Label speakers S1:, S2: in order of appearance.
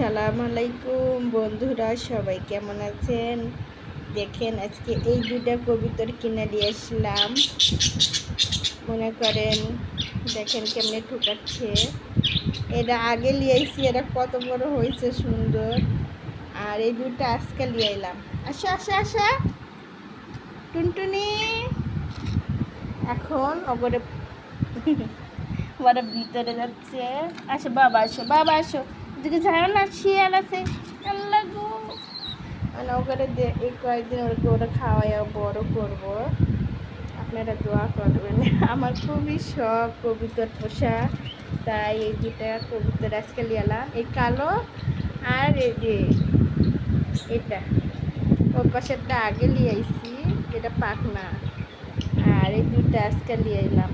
S1: আসসালামু আলাইকুম বন্ধুরা, সবাই কেমন আছেন? দেখেন, আজকে এই দুইটা কবুতর কিনে নিয়ে আসলাম। মনে করেন, দেখেন কেমনে ঠুকাচ্ছে। এটা আগে নিয়ে আইছি, এটা কত বড় হয়েছে, সুন্দর। আর এই দুইটা আজকে নিয়ে এলাম। আসা আসা আসা টুনটুনি, এখন ওপরে ওরা ভিতরে যাচ্ছে। আসো বাবা, আসো বাবা, আসো। এদিকে যাও না, শিয়াল আছে। আল্লাহ গো, মানে ওখানে এই কয়েকদিন ওরা খাওয়াই বড় করব। আপনারা দোয়া করবেন। আমার খুবই শখ কবুতর পোষা, তাই এই দুটা কবুতর আজকে লিয়ালাম, এই কালো আর এই যে এটা। ওর পাশেরটা আগে লিয়ে আইছি, এটা পাখনা। আর এই দুটা আজকে লিয়ে এলাম।